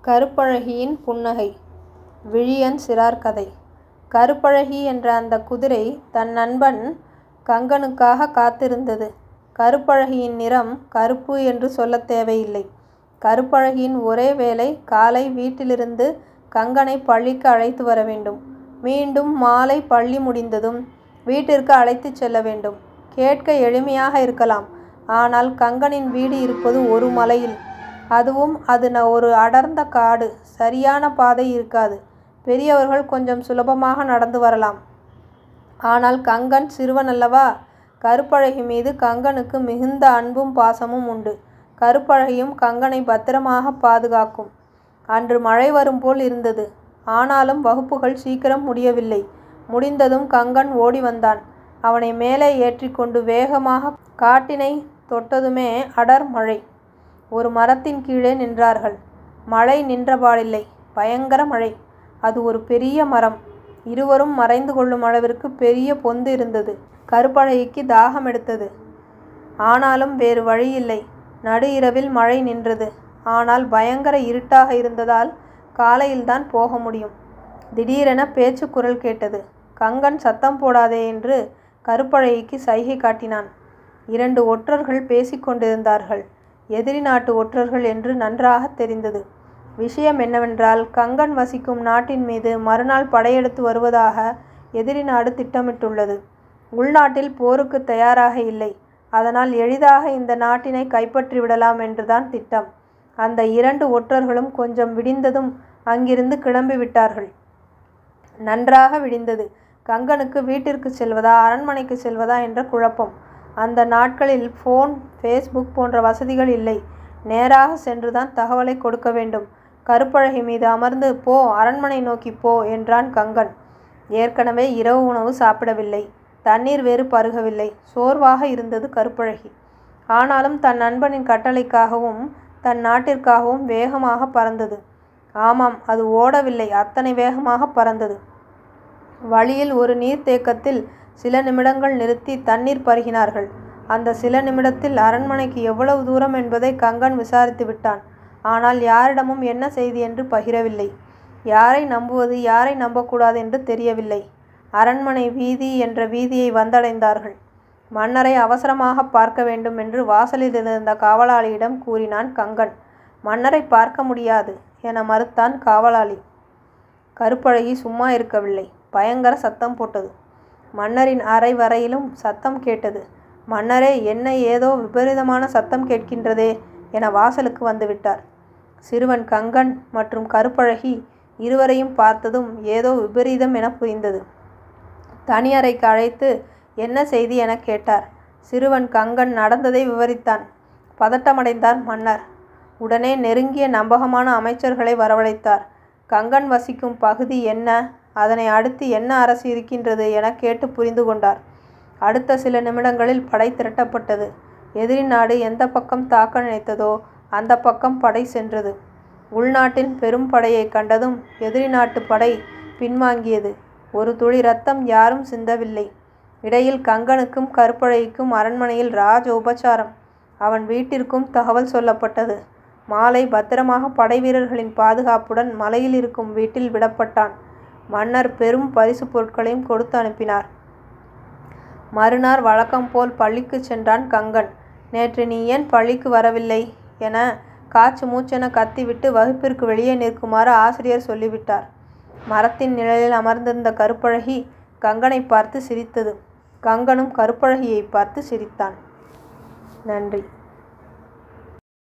கருப்பழகியின் புன்னகை. விழியன் சிறார் கதை. கருப்பழகி என்ற அந்த குதிரை தன் நண்பன் கங்கனுக்காக காத்திருந்தது. கருப்பழகியின் நிறம் கருப்பு என்று சொல்லத் தேவையில்லை. கருப்பழகியின் ஒரே வேலை காலை வீட்டிலிருந்து கங்கனை பள்ளிக்கு அழைத்து வர வேண்டும். மீண்டும் மாலை பள்ளி முடிந்ததும் வீட்டிற்கு அழைத்துச் செல்ல வேண்டும். கேட்க எளிமையாக இருக்கலாம். ஆனால் கங்கனின் வீடு இருப்பது ஒரு மலையில். அதுவும் அது ஒரு அடர்ந்த காடு. சரியான பாதை இருக்காது. பெரியவர்கள் கொஞ்சம் சுலபமாக நடந்து வரலாம். ஆனால் கங்கன் சிறுவன் அல்லவா? கருப்பழகி மீது கங்கனுக்கு மிகுந்த அன்பும் பாசமும் உண்டு. கருப்பழகியும் கங்கனை பத்திரமாக பாதுகாக்கும். அன்று மழை வரும் போல் இருந்தது. ஆனாலும் வகுப்புகள் சீக்கிரம் முடியவில்லை. முடிந்ததும் கங்கன் ஓடி வந்தான். அவனை மேலே ஏற்றி கொண்டு வேகமாக காட்டினை தொட்டதுமே அடர் மழை. ஒரு மரத்தின் கீழே நின்றார்கள். மழை நின்றபாடில்லை. பயங்கர மழை. அது ஒரு பெரிய மரம். இருவரும் மறைந்து கொள்ளும் அளவிற்கு பெரிய பொந்து இருந்தது. கருப்பழகிக்கு தாகம் எடுத்தது. ஆனாலும் வேறு வழியில்லை. நடு இரவில் மழை நின்றது. ஆனால் பயங்கர இருட்டாக இருந்ததால் காலையில்தான் போக முடியும். திடீரென பேச்சு குரல் கேட்டது. கங்கன் சத்தம் போடாதே என்று கருப்பழகிக்கு சைகை காட்டினான். 2 ஒற்றர்கள் பேசிக்கொண்டிருந்தார்கள். எதிரி நாட்டு ஒற்றர்கள் என்று நன்றாக தெரிந்தது. விஷயம் என்னவென்றால், கங்கன் வசிக்கும் நாட்டின் மீது மறுநாள் படையெடுத்து வருவதாக எதிரி நாடு திட்டமிட்டுள்ளது. உள்நாட்டில் போருக்கு தயாராக இல்லை. அதனால் எளிதாக இந்த நாட்டினை கைப்பற்றி விடலாம் என்றுதான் திட்டம். அந்த 2 ஒற்றர்களும் கொஞ்சம் விடிந்ததும் அங்கிருந்து கிளம்பி விட்டார்கள். நன்றாக விடிந்தது. கங்கனுக்கு வீட்டிற்கு செல்வதா அரண்மனைக்கு செல்வதா என்ற குழப்பம். அந்த நாட்களில் ஃபோன், ஃபேஸ்புக் போன்ற வசதிகள் இல்லை. நேராக சென்றுதான் தகவலை கொடுக்க வேண்டும். கருப்பழகி மீது அமர்ந்து போ, அரண்மனை நோக்கி போ என்றான் கங்கன். ஏற்கனவே இரவு உணவு சாப்பிடவில்லை. தண்ணீர் வேறு பருகவில்லை. சோர்வாக இருந்தது கருப்பழகி. ஆனாலும் தன் நண்பனின் கட்டளைக்காகவும் தன் நாட்டிற்காகவும் வேகமாக பறந்தது. ஆமாம், அது ஓடவில்லை, அத்தனை வேகமாக பறந்தது. வழியில் ஒரு நீர்த்தேக்கத்தில் சில நிமிடங்கள் நிறுத்தி தண்ணீர் பருகினார்கள். அந்த சில நிமிடத்தில் அரண்மனைக்கு எவ்வளவு தூரம் என்பதை கங்கன் விசாரித்து விட்டான். ஆனால் யாரிடமும் என்ன செய்தி என்று பகிரவில்லை. யாரை நம்புவது, யாரை நம்பக்கூடாது என்று தெரியவில்லை. அரண்மனை வீதி என்ற வீதியை வந்தடைந்தார்கள். மன்னரை அவசரமாக பார்க்க வேண்டும் என்று வாசலில் இருந்த காவலாளியிடம் கூறினான் கங்கன். மன்னரை பார்க்க முடியாது என மறுத்தான் காவலாளி. கருப்பழகி சும்மா இருக்கவில்லை. பயங்கர சத்தம் போட்டது. மன்னரின் அறை வரையிலும் சத்தம் கேட்டது. மன்னரே, என்ன ஏதோ விபரீதமான சத்தம் கேட்கின்றதே என வாசலுக்கு வந்துவிட்டார். சிறுவன் கங்கன் மற்றும் கருப்பழகி இருவரையும் பார்த்ததும் ஏதோ விபரீதம் என புரிந்தது. தனி அறைக்கு அழைத்து என்ன செய்தி என கேட்டார். சிறுவன் கங்கன் நடந்ததை விவரித்தான். பதட்டமடைந்தார் மன்னர். உடனே நெருங்கிய நம்பகமான அமைச்சர்களை வரவழைத்தார். கங்கன் வசிக்கும் பகுதி என்ன, அதனை அடுத்து என்ன அரசு இருக்கின்றது என கேட்டு புரிந்து கொண்டார். அடுத்த சில நிமிடங்களில் படை திரட்டப்பட்டது. எதிரி நாடு எந்த பக்கம் தாக்க நினைத்ததோ அந்த பக்கம் படை சென்றது. உள்நாட்டின் பெரும் படையை கண்டதும் எதிரி நாட்டு படை பின்வாங்கியது. ஒரு துளி ரத்தம் யாரும் சிந்தவில்லை. இடையில் கங்கனுக்கும் கருப்பழகிக்கும் அரண்மனையில் ராஜ உபசாரம். அவன் வீட்டிற்கும் தகவல் சொல்லப்பட்டது. மாலை பத்திரமாக படை வீரர்களின் பாதுகாப்புடன் மலையில் இருக்கும் வீட்டில் விடப்பட்டான். மன்னர் பெரும் பரிசு பொருட்களையும் கொடுத்து அனுப்பினார். மறுநாள் வழக்கம் போல் பள்ளிக்கு சென்றான் கங்கன். நேற்று நீ ஏன் பள்ளிக்கு வரவில்லை என காச்சு மூச்சென கத்திவிட்டு வகுப்பிற்கு வெளியே நிற்குமாறு ஆசிரியர் சொல்லிவிட்டார். மரத்தின் நிழலில் அமர்ந்திருந்த கருப்பழகி கங்கனை பார்த்து சிரித்தது. கங்கனும் கருப்பழகியை பார்த்து சிரித்தான். நன்றி.